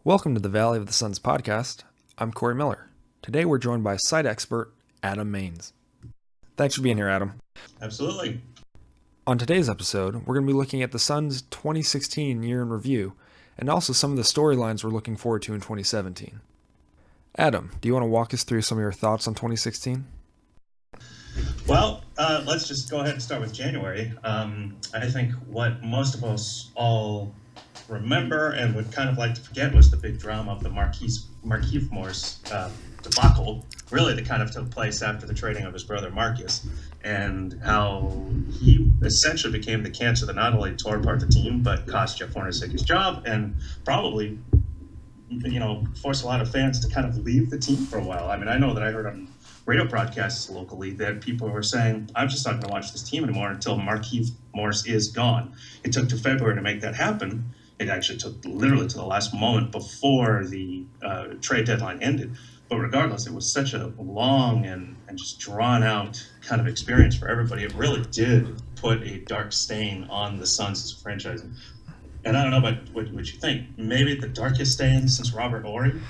Welcome to the Valley of the Suns podcast. I'm Kory Miller. Today we're joined by site expert Adam Maynes. Thanks for being here, Adam. Absolutely. On today's episode, we're going to be looking at the Suns' 2016 year in review and also some of the storylines we're looking forward to in 2017. Adam, do you want to walk us through some of your thoughts on 2016? Well, let's just go ahead and start with January. I think what most of us all remember and would kind of like to forget was the big drama of the Markieff Morris debacle, really that kind of took place after the trading of his brother Marcus, and how he essentially became the cancer that not only tore apart the team, but cost Jeff Hornacek his job and probably, forced a lot of fans to kind of leave the team for a while. I mean, I know that I heard on radio broadcasts locally that people were saying, I'm just not going to watch this team anymore until Markieff Morris is gone. It took to February to make that happen. It actually took literally to the last moment before the trade deadline ended. But regardless, it was such a long and just drawn out kind of experience for everybody. It really did put a dark stain on the Suns as a franchise. And I don't know about what you think. Maybe the darkest stain since Robert Horry?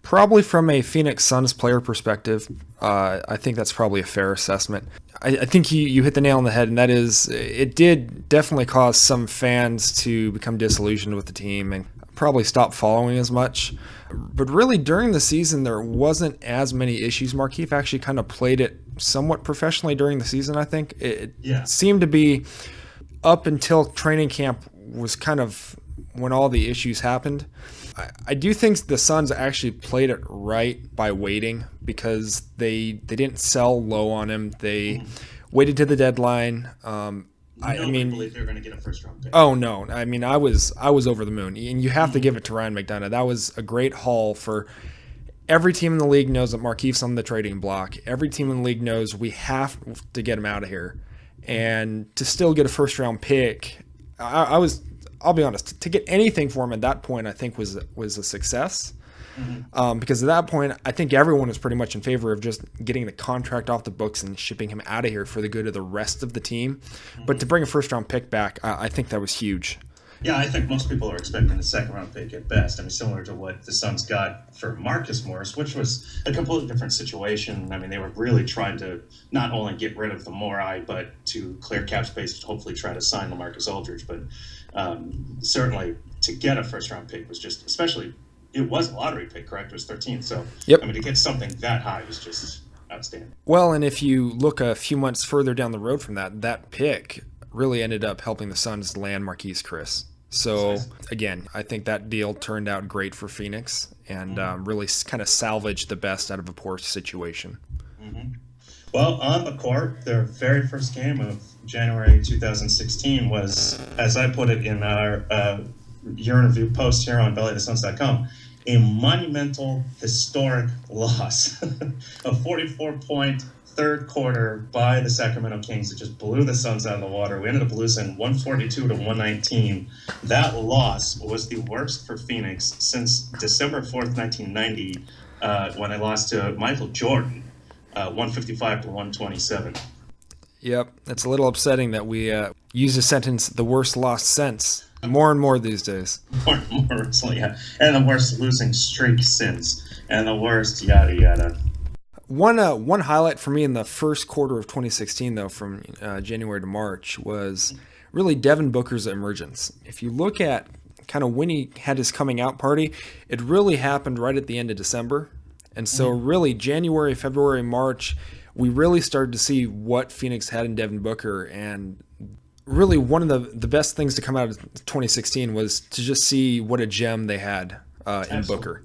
Probably from a Phoenix Suns player perspective, I think that's probably a fair assessment. I think you hit the nail on the head, and that is, it did definitely cause some fans to become disillusioned with the team and probably stop following as much. But really, during the season, there wasn't as many issues. Markieff actually kind of played it somewhat professionally during the season, I think. It seemed to be up until training camp was kind of when all the issues happened. I do think the Suns actually played it right by waiting because they didn't sell low on him. They waited to the deadline. I believe they were going to get a first-round pick. Oh no! I mean, I was over the moon, and you have to give it to Ryan McDonough. That was a great haul for every team in the league. Knows that Markieff's on the trading block. Every team in the league knows we have to get him out of here, and to still get a first-round pick. I'll be honest, to get anything for him at that point, I think was a success. Because at that point, I think everyone was pretty much in favor of just getting the contract off the books and shipping him out of here for the good of the rest of the team. But to bring a first-round pick back, I think that was huge. Yeah, I think most people are expecting a second-round pick at best. I mean, similar to what the Suns got for Marcus Morris, which was a completely different situation. I mean, they were really trying to not only get rid of the Morai, but to clear cap space to hopefully try to sign LaMarcus Aldridge. But certainly to get a first-round pick was just, especially, it was a lottery pick, correct? It was 13th. So, yep. I mean, to get something that high was just outstanding. Well, and if you look a few months further down the road from that pick really ended up helping the Suns land Marquise Chris. So, again, I think that deal turned out great for Phoenix and really kind of salvaged the best out of a poor situation. Well, on the court, their very first game of January 2016 was, as I put it in our year in review post here on bellyofthesuns.com, a monumental, historic loss. A 44-point third quarter by the Sacramento Kings that just blew the Suns out of the water. We ended up losing 142-119. That loss was the worst for Phoenix since December 4th, 1990, when they lost to Michael Jordan, 155-127. Yep, it's a little upsetting that we use the sentence, the worst loss since, more and more these days. More and more recently, yeah. And the worst losing streak since, and the worst yada yada. One highlight for me in the first quarter of 2016, though, from January to March, was really Devin Booker's emergence. If you look at kind of when he had his coming out party, it really happened right at the end of December. And so really January, February, March, we really started to see what Phoenix had in Devin Booker. And really one of the best things to come out of 2016 was to just see what a gem they had in Booker.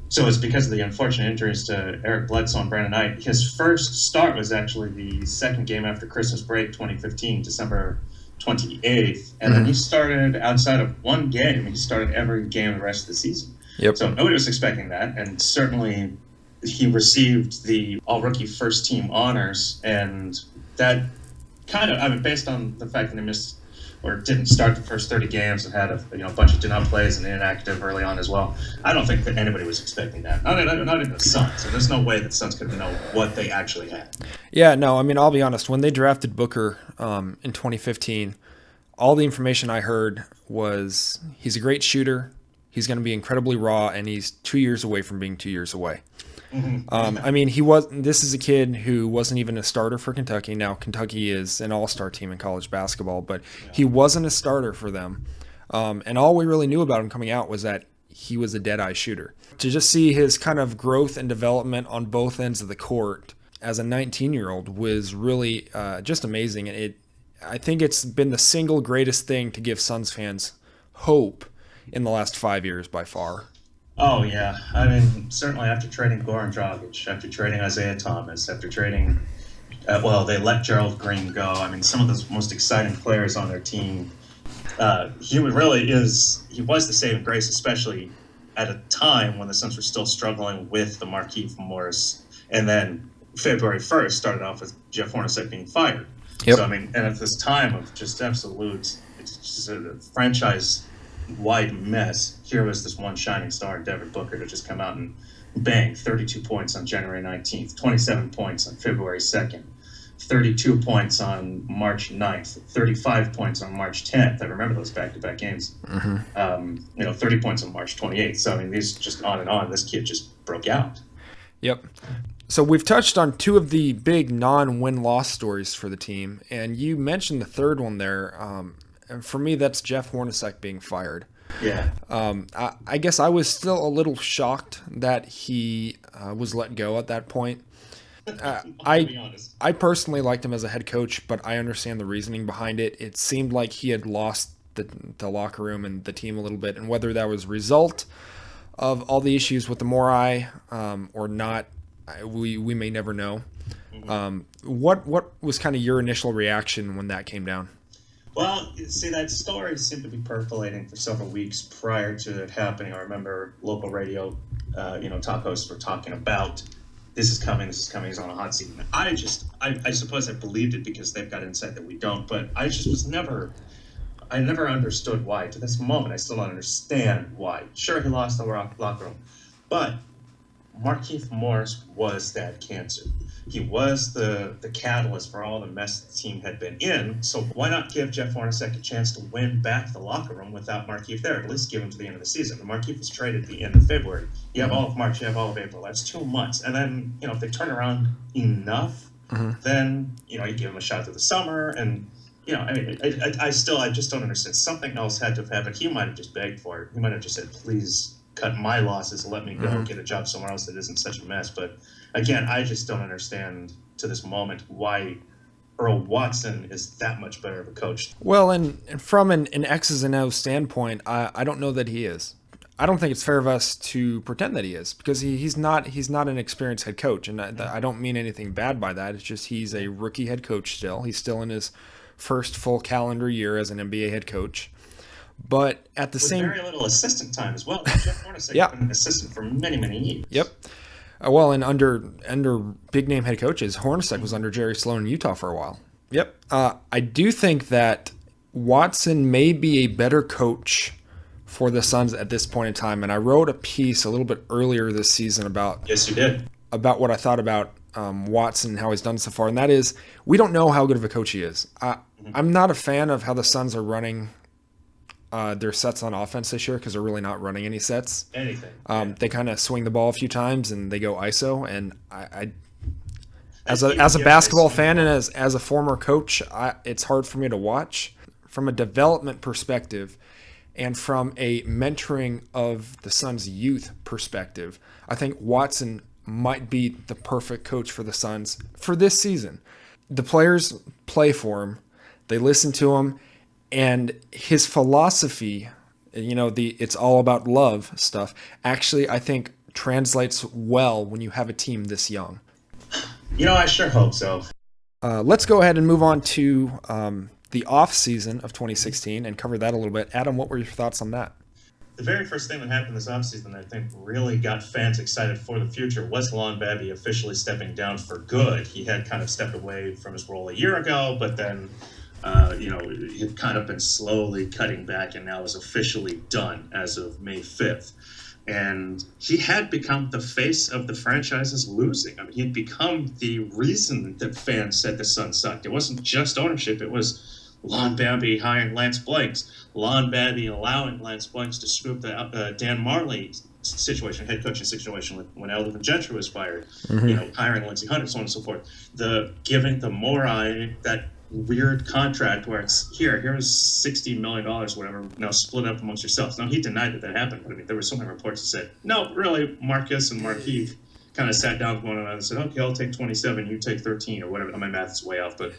So it's because of the unfortunate injuries to Eric Bledsoe and Brandon Knight. His first start was actually the second game after Christmas break, 2015, December 28th. And then he started outside of one game. He started every game the rest of the season. Yep. So nobody was expecting that. And certainly he received the all-rookie first-team honors. And that kind of, I mean, based on the fact that he missed or didn't start the first 30 games and had a bunch of did-not plays and inactive early on as well. I don't think that anybody was expecting that. Not even the Suns. So there's no way that the Suns could know what they actually had. Yeah, no, I mean, I'll be honest. When they drafted Booker in 2015, all the information I heard was he's a great shooter. He's going to be incredibly raw, and he's 2 years away from being 2 years away. Mm-hmm. I mean, this is a kid who wasn't even a starter for Kentucky. Now, Kentucky is an all-star team in college basketball, but he wasn't a starter for them. And all we really knew about him coming out was that he was a dead-eye shooter. To just see his kind of growth and development on both ends of the court as a 19-year-old was really just amazing. And I think it's been the single greatest thing to give Suns fans hope in the last 5 years by far. Oh, yeah. I mean, certainly after trading Goran Dragic, after trading Isaiah Thomas, after trading, they let Gerald Green go. I mean, some of the most exciting players on their team. He was the saving grace, especially at a time when the Suns were still struggling with the Markieff Morris. And then February 1st started off with Jeff Hornacek being fired. Yep. So, I mean, and at this time of just absolute, it's just a franchise-wide mess, here was this one shining star in Devin Booker to just come out and bang, 32 points on January 19th, 27 points on February 2nd, 32 points on March 9th, 35 points on March 10th. I remember those back-to-back games. 30 points on March 28th. So, I mean, these just on and on. This kid just broke out. Yep. So we've touched on two of the big non-win-loss stories for the team, and you mentioned the third one there. And for me, that's Jeff Hornacek being fired. Yeah. I guess I was still a little shocked that he was let go at that point. I personally liked him as a head coach, but I understand the reasoning behind it. It seemed like he had lost the locker room and the team a little bit, and whether that was a result of all the issues with the Morai or not, we may never know. What was kind of your initial reaction when that came down? Well, see, that story seemed to be percolating for several weeks prior to it happening. I remember local radio, talk hosts were talking about this is coming, he's on a hot seat. And I suppose I believed it because they've got insight that we don't, but I never understood why. To this moment, I still don't understand why. Sure, he lost the locker room, but Markieff Morris was that cancer. He was the catalyst for all the mess the team had been in. So why not give Jeff Hornacek a chance to win back the locker room without Markieff there? At least give him to the end of the season. Markieff was traded at the end of February. You have all of March, you have all of April. That's 2 months. And then, if they turn around enough, then, you give him a shot through the summer. And, I just don't understand. Something else had to have happened. He might have just begged for it. He might have just said, please cut my losses, let me go get a job somewhere else that isn't such a mess. But again, I just don't understand to this moment why Earl Watson is that much better of a coach. Well, and from an X's and O's standpoint, I don't know that he is. I don't think it's fair of us to pretend that he is, because he's not an experienced head coach, and I don't mean anything bad by that. It's just he's a rookie head coach still. He's still in his first full calendar year as an NBA head coach. But at the same, very little assistant time as well. Jeff Hornacek has been an assistant for many, many years. Yep. Well, and under big name head coaches, Hornacek was under Jerry Sloan in Utah for a while. Yep. I do think that Watson may be a better coach for the Suns at this point in time, and I wrote a piece a little bit earlier this season about. Yes, you did. About what I thought about Watson and how he's done so far, and that is we don't know how good of a coach he is. I'm not a fan of how the Suns are running their sets on offense this year, because they're really not running any sets. Anything. They kind of swing the ball a few times and they go ISO. And I as a basketball fan and as a former coach, it's hard for me to watch. From a development perspective and from a mentoring of the Suns' youth perspective, I think Watson might be the perfect coach for the Suns for this season. The players play for him. They listen to him. And his philosophy, it's all about love stuff, actually, I think translates well when you have a team this young. I sure hope so. Let's go ahead and move on to the off season of 2016 and cover that a little bit. Adam, what were your thoughts on that? The very first thing that happened this offseason that I think really got fans excited for the future was Lon Babby officially stepping down for good. He had kind of stepped away from his role a year ago, but then he had kind of been slowly cutting back and now is officially done as of May 5th. And he had become the face of the franchise's losing. I mean, he had become the reason that fans said the Suns sucked. It wasn't just ownership. It was Lon Babby hiring Lance Blanks, Lon Babby allowing Lance Blanks to scoop the Dan Marley situation, head coaching situation when Elvin Gentry was fired, hiring Lindsey Hunter, so on and so forth. The giving the Morai that weird contract where it's here's $60 million, whatever, now split up amongst yourselves. Now, he denied that happened, but I mean, there were so many reports that said, no, really, Marcus and Markieff kind of sat down with one another and said, okay, I'll take 27, you take 13, or whatever. My math is way off, but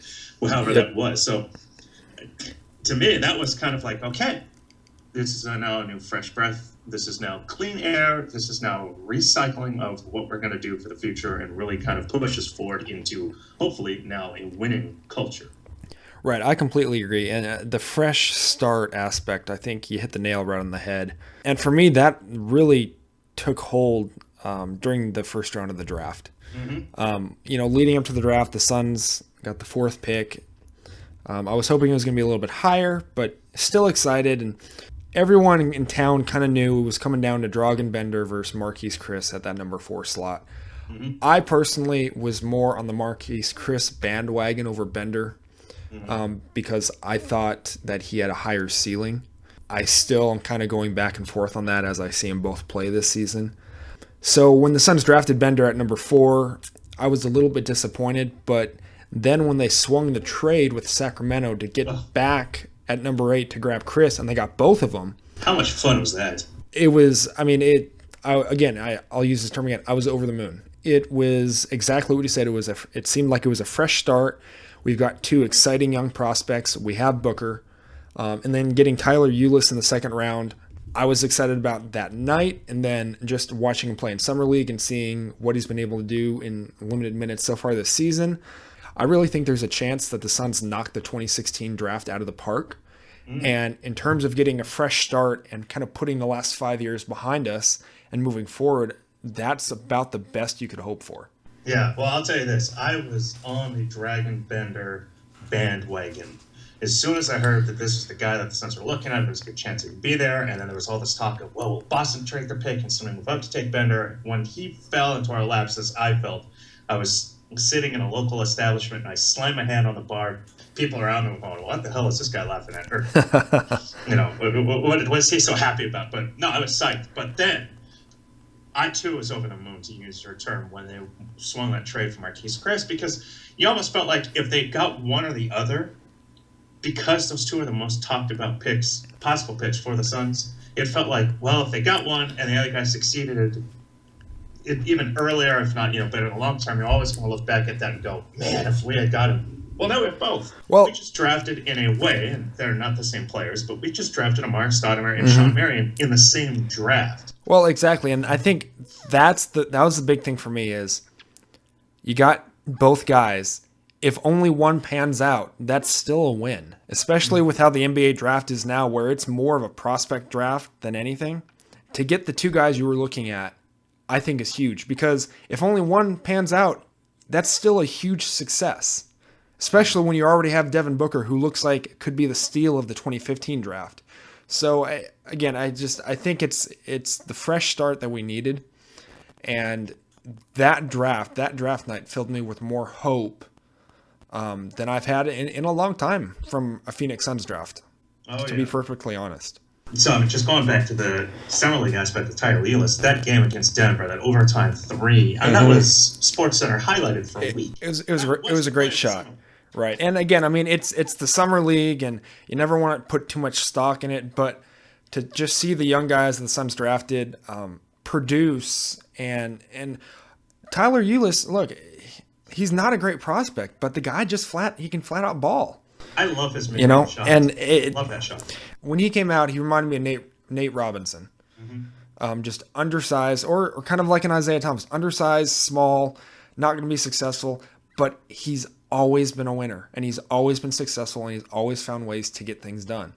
however that was. So to me, that was kind of like, okay, this is now a new fresh breath. This is now clean air. This is now recycling of what we're going to do for the future and really kind of push us forward into, hopefully, now a winning culture. Right, I completely agree. And the fresh start aspect, I think you hit the nail right on the head. And for me, that really took hold during the first round of the draft. Leading up to the draft, the Suns got the 4th pick. I was hoping it was going to be a little bit higher, but still excited. And everyone in town kind of knew it was coming down to Dragan Bender versus Marquise Chris at that number 4 slot. I personally was more on the Marquise Chris bandwagon over Bender because I thought that he had a higher ceiling. I still am kind of going back and forth on that as I see them both play this season. So when the Suns drafted Bender at number 4, I was a little bit disappointed, but then when they swung the trade with Sacramento to get back at number 8 to grab Chris, and they got both of them. How much fun was that? It was, I'll use this term again, I was over the moon. It was exactly what you said. It seemed like it was a fresh start. We've got 2 exciting young prospects. We have Booker. And then getting Tyler Ulis in the 2nd round, I was excited about that night, and then just watching him play in Summer League and seeing what he's been able to do in limited minutes so far this season. I really think there's a chance that the Suns knock the 2016 draft out of the park. And in terms of getting a fresh start and kind of putting the last 5 years behind us and moving forward, that's about the best you could hope for. Yeah, well, I'll tell you this. I was on the Dragan Bender bandwagon. As soon as I heard that this was the guy that the Suns were looking at, there was a good chance he would be there. And then there was all this talk of, well, will Boston trade their pick and someone move up to take Bender? When he fell into our laps, as I felt, I was sitting in a local establishment and I slammed my hand on the bar. People around me were going, what the hell is this guy laughing at? Or, what is he so happy about? But no, I was psyched. But then I too was over the moon, to use your term, when they swung that trade for Marquise Chris, because you almost felt like if they got one or the other, because those 2 are the most talked about picks, possible picks for the Suns, it felt like, well, if they got one and the other guy succeeded even earlier, if not, but in the long term, you're always going to look back at that and go, man, if we had got him. Well, now we have both. Well, we just drafted in a way, and they're not the same players, but we just drafted Amar Stoudemire and Sean Marion in the same draft. Well, exactly, and I think that was the big thing for me is you got both guys. If only one pans out, that's still a win, especially with how the NBA draft is now, where it's more of a prospect draft than anything. To get the 2 guys you were looking at, I think is huge, because if only one pans out, that's still a huge success, especially when you already have Devin Booker, who looks like could be the steal of the 2015 draft. So I think it's the fresh start that we needed, and that draft night filled me with more hope than I've had in a long time from a Phoenix Suns draft, to be perfectly honest. So just going back to the Summer League aspect of Tyler Ulis, that game against Denver, that overtime 3, and that was SportsCenter highlighted for a week. It was a great shot. Right. And again, I mean, it's the Summer League, and you never want to put too much stock in it, but to just see the young guys that the Suns drafted produce, and Tyler Ulis, look, he's not a great prospect, but the guy he can flat out ball. I love his mid-range shot. And love that shot. When he came out, he reminded me of Nate Robinson. Just undersized, or kind of like an Isaiah Thomas, undersized, small, not going to be successful, but he's always been a winner, and he's always been successful, and he's always found ways to get things done.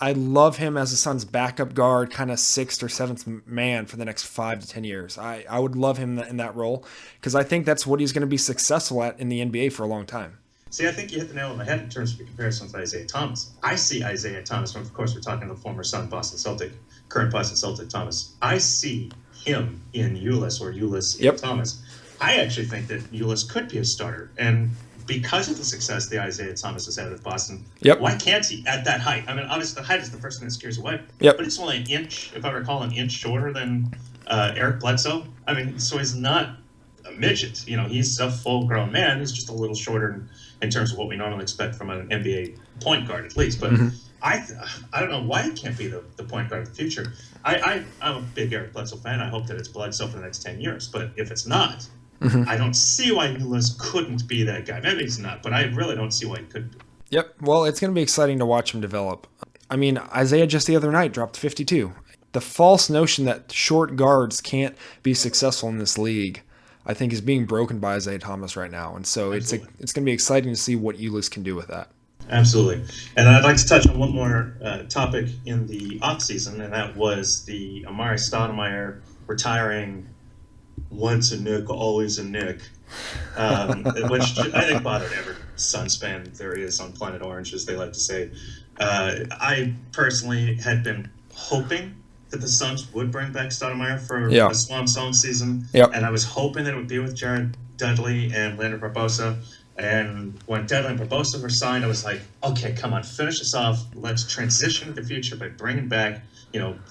I love him as the Suns' backup guard, kind of 6th or 7th man for the next 5 to 10 years. I would love him in that role, because I think that's what he's going to be successful at in the NBA for a long time. See, I think you hit the nail on the head in terms of your comparison with Isaiah Thomas. I see Isaiah Thomas, of course, we're talking the former Sun, Boston Celtic, current Boston Celtic Thomas. I see him in Ulis, or Ulis in Thomas. I actually think that Ulis could be a starter, and because of the success the Isaiah Thomas has had with Boston, Yep. why can't he at that height? I mean, obviously the height is the first thing that scares away. Yep. But it's only an inch, if I recall, an inch shorter than Eric Bledsoe. I mean, so he's not a midget. He's a full-grown man. He's just a little shorter in terms of what we normally expect from an NBA point guard, at least. But I don't know why he can't be the point guard of the future. I'm a big Eric Bledsoe fan. I hope that it's Bledsoe for the next 10 years. But if it's not, I don't see why Ulis couldn't be that guy. Maybe he's not, but I really don't see why he couldn't be. Yep. Well, it's going to be exciting to watch him develop. I mean, Isaiah just the other night dropped 52. The false notion that short guards can't be successful in this league, I think, is being broken by Isaiah Thomas right now. And so it's going to be exciting to see what Ulis can do with that. Absolutely. And I'd like to touch on one more topic in the offseason, and that was the Amari Stoudemire retiring once a Nick, always a Nick, which I think bothered every Suns fan there is on planet Orange, as they like to say. I personally had been hoping that the Suns would bring back Stoudemire for a Swamp Song season, and I was hoping that it would be with Jared Dudley and Leonard Barbosa. And when Dudley and Barbosa were signed, I was like, okay, come on, finish this off. Let's transition to the future by bringing back,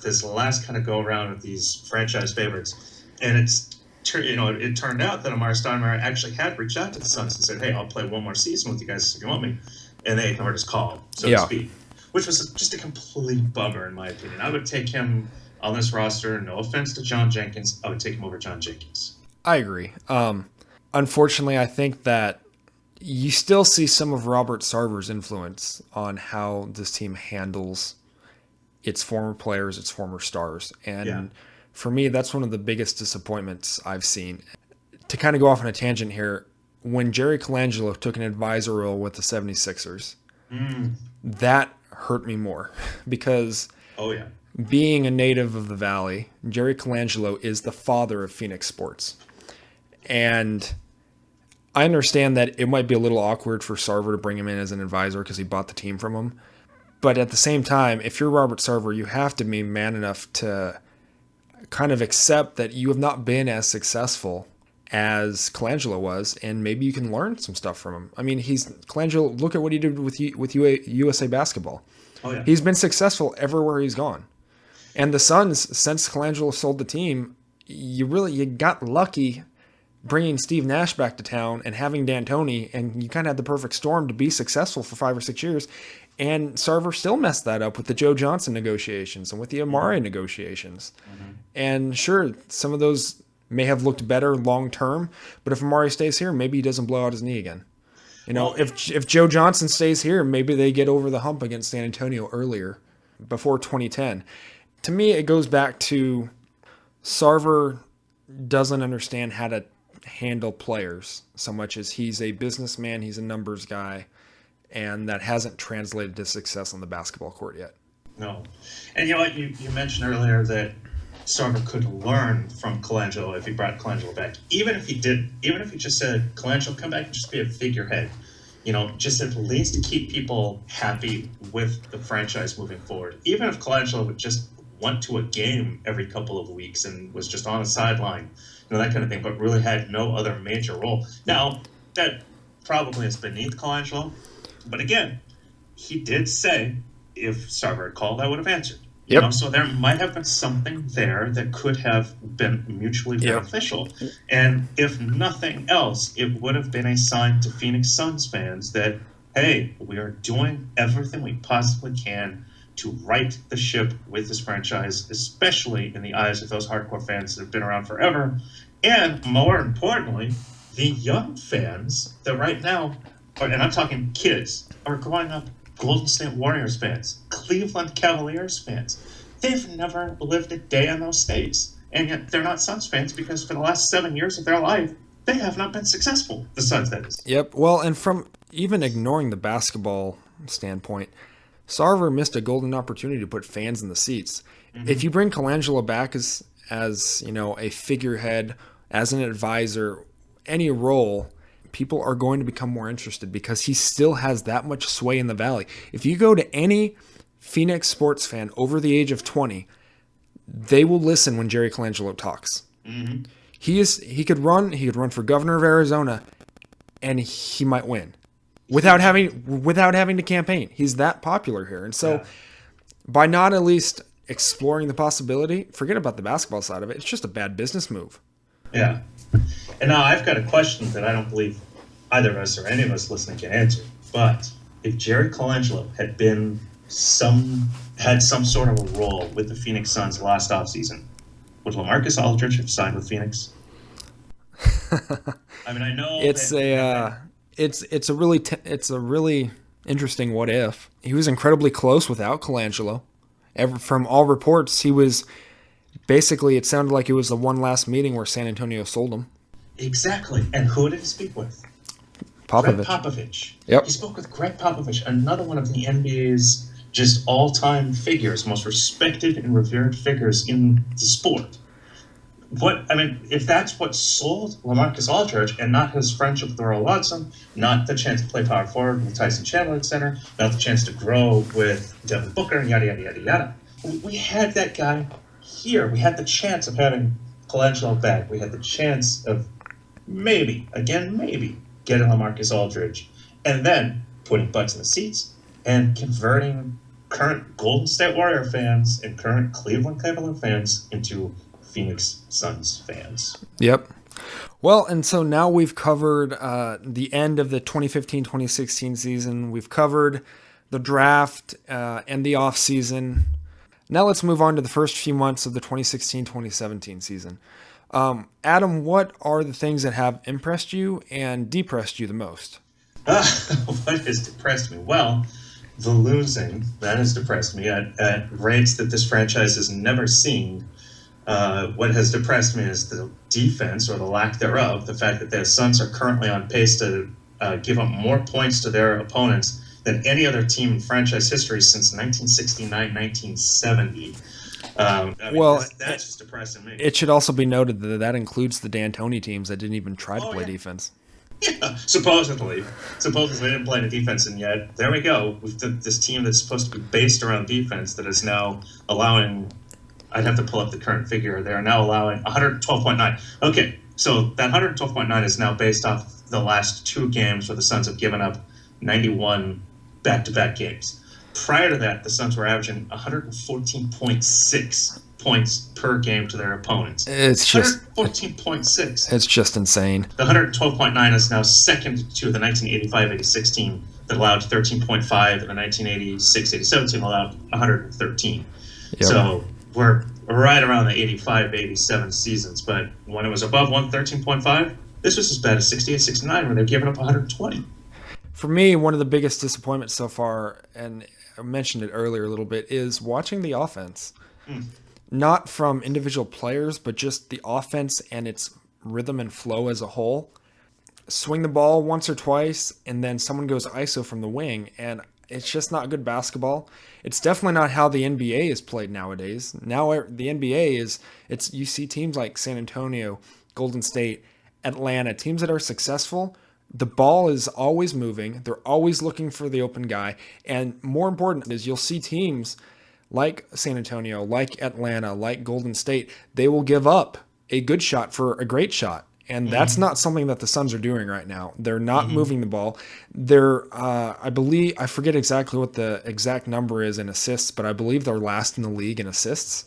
this last kind of go around with these franchise favorites. And it turned out that Amari Stoudemire actually had reached out to the Suns and said, hey, I'll play one more season with you guys if you want me. And they ignored his call, so to speak, which was just a complete bummer, in my opinion. I would take him on this roster. No offense to John Jenkins. I would take him over John Jenkins. I agree. Unfortunately, I think that you still see some of Robert Sarver's influence on how this team handles its former players, its former stars. And for me, that's one of the biggest disappointments I've seen. To kind of go off on a tangent here, when Jerry Colangelo took an advisor role with the 76ers, that hurt me more because being a native of the Valley, Jerry Colangelo is the father of Phoenix sports. And I understand that it might be a little awkward for Sarver to bring him in as an advisor because he bought the team from him. But at the same time, if you're Robert Sarver, you have to be man enough to kind of accept that you have not been as successful as Colangelo was, and maybe you can learn some stuff from him. I mean, Colangelo, look at what he did with USA Basketball. Oh, yeah. He's been successful everywhere he's gone. And the Suns, since Colangelo sold the team, you got lucky bringing Steve Nash back to town and having D'Antoni, and you kind of had the perfect storm to be successful for 5 or 6 years. And Sarver still messed that up with the Joe Johnson negotiations and with the Amari negotiations. And sure, some of those may have looked better long term, but if Amari stays here, maybe he doesn't blow out his knee again. If Joe Johnson stays here, maybe they get over the hump against San Antonio earlier, before 2010. To me, it goes back to Sarver doesn't understand how to handle players so much as he's a businessman, he's a numbers guy, and that hasn't translated to success on the basketball court yet. No. And you know what? You mentioned earlier that Sarver could learn from Colangelo if he brought Colangelo back. Even if he just said, Colangelo, come back and just be a figurehead. Just at least to keep people happy with the franchise moving forward. Even if Colangelo would just went to a game every couple of weeks and was just on the sideline, that kind of thing, but really had no other major role. Now, that probably is beneath Colangelo, but again, he did say if Sarver had called, I would have answered. So there might have been something there that could have been mutually beneficial. And if nothing else, it would have been a sign to Phoenix Suns fans that, hey, we are doing everything we possibly can to right the ship with this franchise, especially in the eyes of those hardcore fans that have been around forever. And more importantly, the young fans that right now, and I'm talking kids, are growing up Golden State Warriors fans, Cleveland Cavaliers fans. They've never lived a day in those states. And yet they're not Suns fans because for the last 7 years of their life, they have not been successful. The Suns, that is. Yep. Well, and from even ignoring the basketball standpoint, Sarver missed a golden opportunity to put fans in the seats. If you bring Colangelo back as a figurehead, as an advisor, any role, people are going to become more interested because he still has that much sway in the Valley. If you go to any Phoenix sports fan over the age of 20, they will listen when Jerry Colangelo talks. He could run for governor of Arizona. and he might win without having to campaign. He's that popular here. And so by not at least exploring the possibility, forget about the basketball side of it. It's just a bad business move. Yeah. And now I've got a question that I don't believe either of us or any of us listening can answer. But if Jerry Colangelo had some sort of a role with the Phoenix Suns last offseason, would LaMarcus Aldridge have signed with Phoenix? I mean, I know it's a really interesting what if. He was incredibly close without Colangelo. From all reports, he was basically, it sounded like it was the one last meeting where San Antonio sold him. Exactly. And who did he speak with? Greg Popovich. Yep. He spoke with Greg Popovich, another one of the NBA's just all-time figures, most respected and revered figures in the sport. If that's what sold LaMarcus Aldridge and not his friendship with Earl Watson, not the chance to play power forward with Tyson Chandler at center, not the chance to grow with Devin Booker, yada, yada, yada, yada. We had that guy here. We had the chance of having Colangelo back. We had the chance of maybe getting LaMarcus Aldridge and then putting butts in the seats and converting current Golden State Warrior fans and current Cleveland Cleveland fans into Phoenix Suns fans. Yep. Well, and so now we've covered the end of the 2015-2016 season. We've covered the draft and the offseason. Now let's move on to the first few months of the 2016-2017 season. Adam, what are the things that have impressed you and depressed you the most? What has depressed me? Well, the losing, that has depressed me at rates that this franchise has never seen. What has depressed me is the defense, or the lack thereof, the fact that the Suns are currently on pace to give up more points to their opponents than any other team in franchise history since 1969-1970. That's just depressing me. It should also be noted that that includes the D'Antoni teams that didn't even try to play defense. Yeah, supposedly they didn't play any defense, and yet there we go. We've got this team that's supposed to be based around defense that is now allowing. I'd have to pull up the current figure. They are now allowing 112.9. Okay, so that 112.9 is now based off the last two games where the Suns have given up 91 back-to-back games. Prior to that, the Suns were averaging 114.6 points per game to their opponents. It's just 114.6. It's just insane. The 112.9 is now second to the 1985-86 team that allowed 13.5, and the 1986-87 team allowed 113. Yep. So we're right around the 85-87 seasons, but when it was above 113.5, this was as bad as 68-69, where they're giving up 120. For me, one of the biggest disappointments so far, and I mentioned it earlier a little bit, is watching the offense. Not from individual players, but just the offense and its rhythm and flow as a whole. Swing the ball once or twice, and then someone goes ISO from the wing, and it's just not good basketball. It's definitely not how the NBA is played nowadays. Now the NBA you see teams like San Antonio, Golden State, Atlanta, teams that are successful. The ball is always moving. They're always looking for the open guy. And more important is you'll see teams like San Antonio, like Atlanta, like Golden State, they will give up a good shot for a great shot. And that's not something that the Suns are doing right now. They're not moving the ball. They're, I forget exactly what the exact number is in assists, but I believe they're last in the league in assists.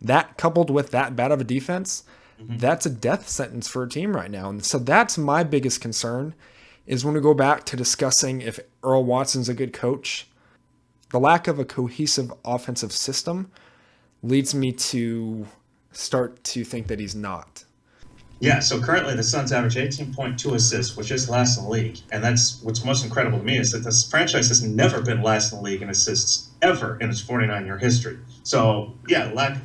That coupled with that bad of a defense, that's a death sentence for a team right now. And so that's my biggest concern is when we go back to discussing if Earl Watson's a good coach. The lack of a cohesive offensive system leads me to start to think that he's not. Yeah, so currently the Suns average 18.2 assists, which is last in the league. And that's what's most incredible to me is that this franchise has never been last in the league in assists ever in its 49-year history. So, yeah,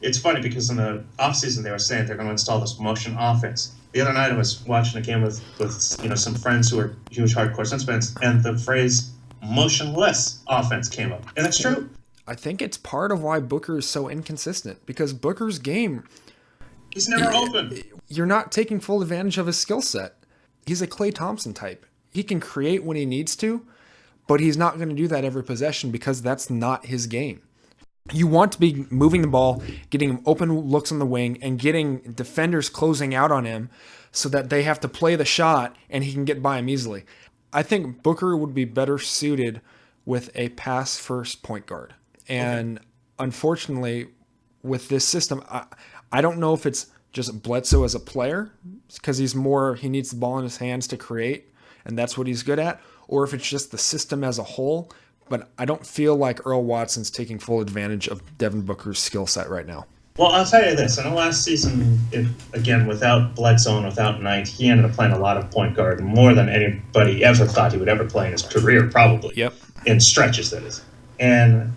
it's funny because in the offseason they were saying they're going to install this motion offense. The other night I was watching a game with some friends who are huge hardcore Suns fans, and the phrase motionless offense came up. And it's true. I think it's part of why Booker is so inconsistent, because Booker's game, he's never open. You're not taking full advantage of his skill set. He's a Klay Thompson type. He can create when he needs to, but he's not going to do that every possession because that's not his game. You want to be moving the ball, getting him open looks on the wing, and getting defenders closing out on him so that they have to play the shot and he can get by him easily. I think Booker would be better suited with a pass-first point guard. And unfortunately, with this system, I don't know if it's just Bledsoe as a player because he needs the ball in his hands to create, and that's what he's good at, or if it's just the system as a whole. But I don't feel like Earl Watson's taking full advantage of Devin Booker's skill set right now. Well, I'll tell you this. In the last season, again, without Bledsoe and without Knight, he ended up playing a lot of point guard, more than anybody ever thought he would ever play in his career, probably. Yep. In stretches, that is. And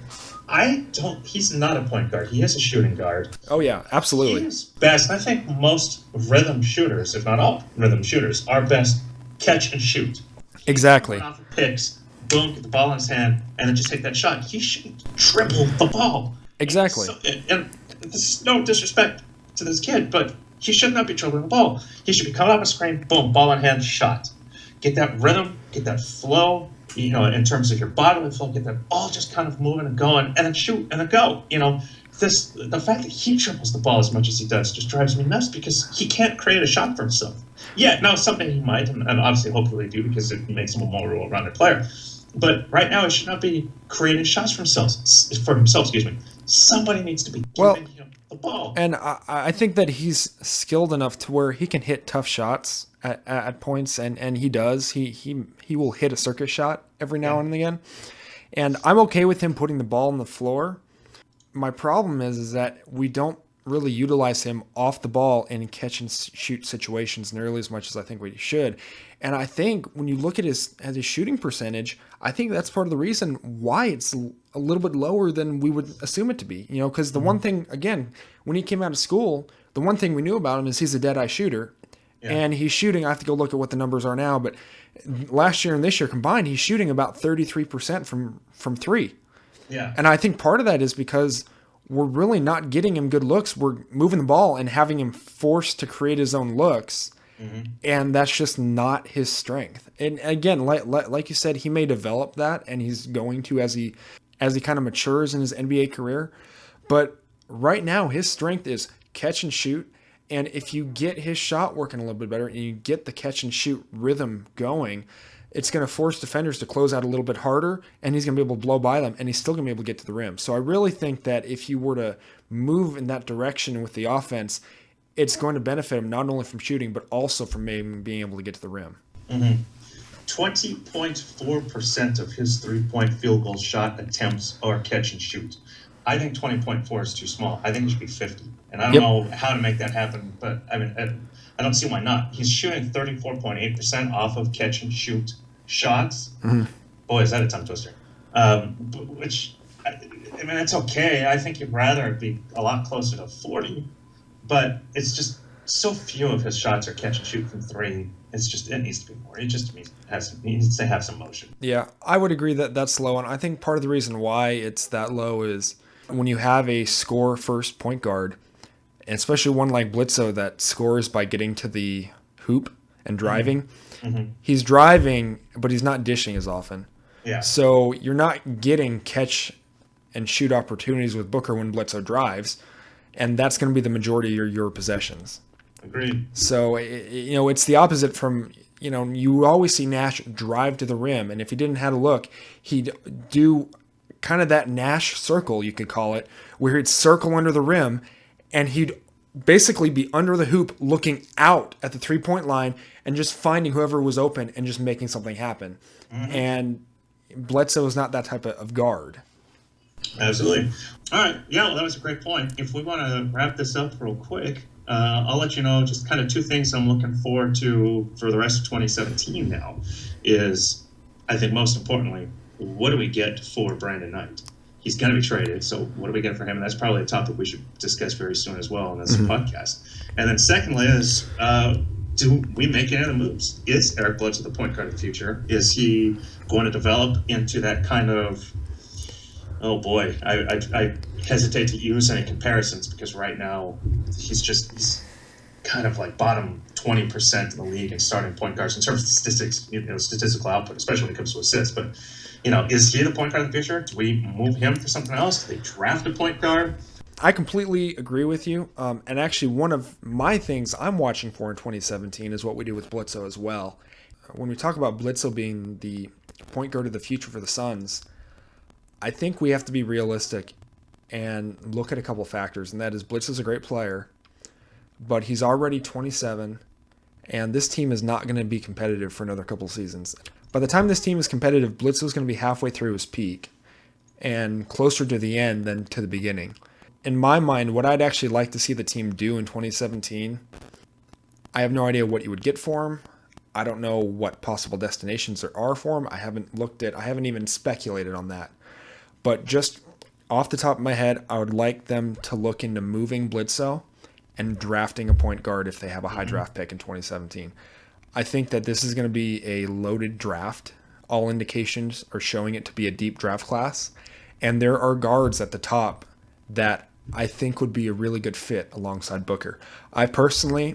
he's not a point guard. He is a shooting guard. Oh, yeah, absolutely. He's best. I think most rhythm shooters, if not all rhythm shooters, are best catch and shoot. Exactly. Off the picks, boom, get the ball in his hand, and then just take that shot. He should dribble the ball. Exactly. And this is no disrespect to this kid, but he should not be dribbling the ball. He should be coming off a screen, boom, ball in hand, shot. Get that rhythm, get that flow, in terms of your bodily flow, get that all just kind of moving and going, and then shoot and then go. The fact that he dribbles the ball as much as he does just drives me nuts because he can't create a shot for himself. Yeah, now someday he might, and obviously hopefully do because it makes him a more well-rounded player. But right now, he should not be creating shots for himself. Somebody needs to be giving him the ball. And I think that he's skilled enough to where he can hit tough shots at points, and he does. He will hit a circus shot every now and again. And I'm okay with him putting the ball on the floor. My problem is that we don't really utilize him off the ball in catch and shoot situations nearly as much as I think we should. And I think when you look at his shooting percentage, I think that's part of the reason why it's a little bit lower than we would assume it to be. Because the one thing, again, when he came out of school, the one thing we knew about him is he's a dead-eye shooter. Yeah. And he's shooting, I have to go look at what the numbers are now, but last year and this year combined, he's shooting about 33% from three. Yeah. And I think part of that is because we're really not getting him good looks. We're moving the ball and having him forced to create his own looks. Mm-hmm. And that's just not his strength. And again, like you said, he may develop that, and he's going to as he kind of matures in his NBA career. But right now, his strength is catch and shoot. And if you get his shot working a little bit better and you get the catch and shoot rhythm going, it's going to force defenders to close out a little bit harder, and he's going to be able to blow by them, and he's still going to be able to get to the rim. So I really think that if you were to move in that direction with the offense, it's going to benefit him not only from shooting, but also from maybe being able to get to the rim. Mm-hmm. 20.4% of his three-point field goal shot attempts are catch and shoot. I think 20.4 is too small. I think it should be 50. And I don't know how to make that happen, but I mean, I don't see why not. He's shooting 34.8% off of catch and shoot shots. Mm-hmm. Boy, is that a tongue twister. Which, I mean, it's okay. I think you'd rather it be a lot closer to 40, but it's just so few of his shots are catch and shoot from three. It needs to be more. He needs to have some motion. Yeah, I would agree that that's low, and I think part of the reason why it's that low is when you have a score-first point guard, and especially one like Bledsoe that scores by getting to the hoop and driving. Mm-hmm. He's driving, but he's not dishing as often. Yeah. So you're not getting catch and shoot opportunities with Booker when Bledsoe drives, and that's going to be the majority of your possessions. Agreed. So, it's the opposite from, you always see Nash drive to the rim, and if he didn't have a look, he'd do kind of that Nash circle, you could call it, where he'd circle under the rim, and he'd basically be under the hoop looking out at the three-point line and just finding whoever was open and just making something happen. Mm-hmm. And Bledsoe is not that type of guard. Absolutely. All right. Yeah, well, that was a great point. If we want to wrap this up real quick, I'll let you know just kind of two things I'm looking forward to for the rest of 2017 now is, I think most importantly, what do we get for Brandon Knight? He's going to be traded, so what do we get for him? And that's probably a topic we should discuss very soon as well in this podcast. And then secondly is, do we make any other moves? Is Eric Bledsoe the point guard of the future? Is he going to develop into that kind of, oh boy, I hesitate to use any comparisons because right now he's kind of like bottom 20% in the league in starting point guards in terms of statistics, statistical output, especially when it comes to assists. But, is he the point guard of the future? Do we move him for something else? Do they draft a point guard? I completely agree with you. And actually, one of my things I'm watching for in 2017 is what we do with Bledsoe as well. When we talk about Bledsoe being the point guard of the future for the Suns, I think we have to be realistic and look at a couple factors, and that is Bledsoe's a great player, but he's already 27, and this team is not going to be competitive for another couple seasons. By the time this team is competitive, Bledsoe's going to be halfway through his peak and closer to the end than to the beginning. In my mind, what I'd actually like to see the team do in 2017, I have no idea what you would get for him. I don't know what possible destinations there are for him. I haven't even speculated on that. But just off the top of my head, I would like them to look into moving Bledsoe and drafting a point guard if they have a high draft pick in 2017. I think that this is going to be a loaded draft. All indications are showing it to be a deep draft class. And there are guards at the top that I think would be a really good fit alongside Booker. I personally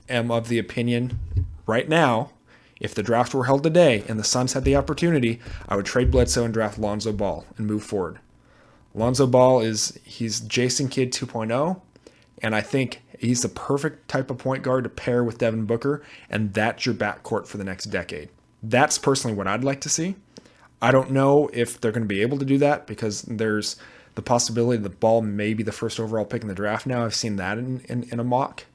am of the opinion right now, if the draft were held today and the Suns had the opportunity, I would trade Bledsoe and draft Lonzo Ball and move forward. Lonzo Ball he's Jason Kidd 2.0, and I think he's the perfect type of point guard to pair with Devin Booker, and that's your backcourt for the next decade. That's personally what I'd like to see. I don't know if they're going to be able to do that because there's the possibility that Ball may be the first overall pick in the draft now. I've seen that in a mock.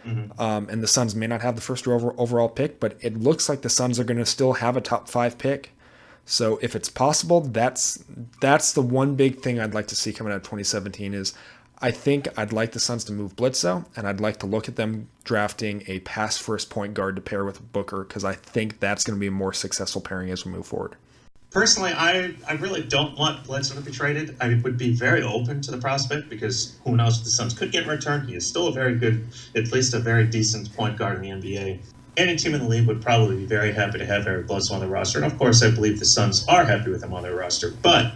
Mm-hmm. And the Suns may not have the first overall pick, but it looks like the Suns are going to still have a top 5 pick. So if it's possible, that's the one big thing I'd like to see coming out of 2017 is I think I'd like the Suns to move Bledsoe, and I'd like to look at them drafting a pass-first point guard to pair with Booker because I think that's going to be a more successful pairing as we move forward. Personally, I really don't want Bledsoe to be traded. I would be very open to the prospect because who knows what the Suns could get in return. He is still a very good, at least a very decent point guard in the NBA. Any team in the league would probably be very happy to have Eric Bledsoe on their roster. And of course, I believe the Suns are happy with him on their roster. But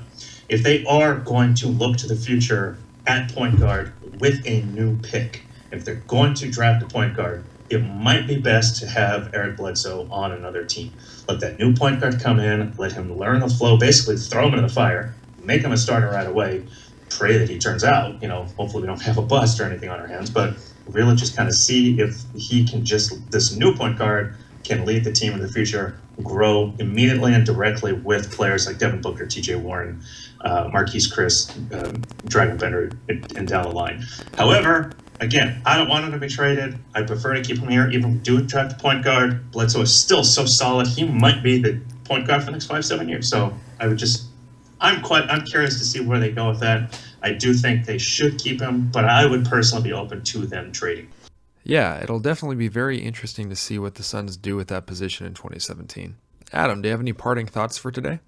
if they are going to look to the future at point guard with a new pick, if they're going to draft a point guard, it might be best to have Eric Bledsoe on another team. Let that new point guard come in, let him learn the flow, basically throw him into the fire, make him a starter right away, pray that he turns out, hopefully we don't have a bust or anything on our hands, but really just kind of see if he can this new point guard can lead the team in the future, grow immediately and directly with players like Devin Booker, TJ Warren, Marquise Chris, Dragon Bender, and down the line. However, again, I don't want him to be traded. I prefer to keep him here. Even if we do draft a point guard, Bledsoe is still so solid. He might be the point guard for the next 5-7 years. So I'm curious to see where they go with that. I do think they should keep him, but I would personally be open to them trading. Yeah, it'll definitely be very interesting to see what the Suns do with that position in 2017. Adam, do you have any parting thoughts for today?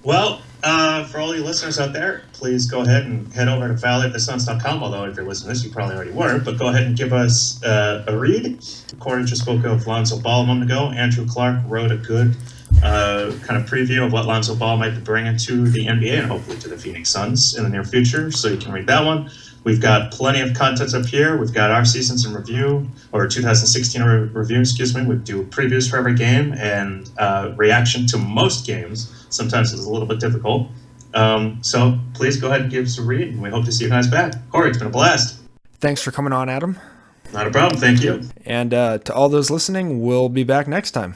Well, for all you listeners out there, please go ahead and head over to valleyofthesuns.com, although if you're listening to this, you probably already were, but go ahead and give us a read. Kory just spoke of Lonzo Ball a moment ago. Andrew Clark wrote a good kind of preview of what Lonzo Ball might be bringing to the NBA and hopefully to the Phoenix Suns in the near future, so you can read that one. We've got plenty of content up here. We've got our seasons in review, or 2016 review, We do previews for every game and reaction to most games. Sometimes it's a little bit difficult. So please go ahead and give us a read, and we hope to see you guys back. Kory, it's been a blast. Thanks for coming on, Adam. Not a problem. Thank you. And to all those listening, we'll be back next time.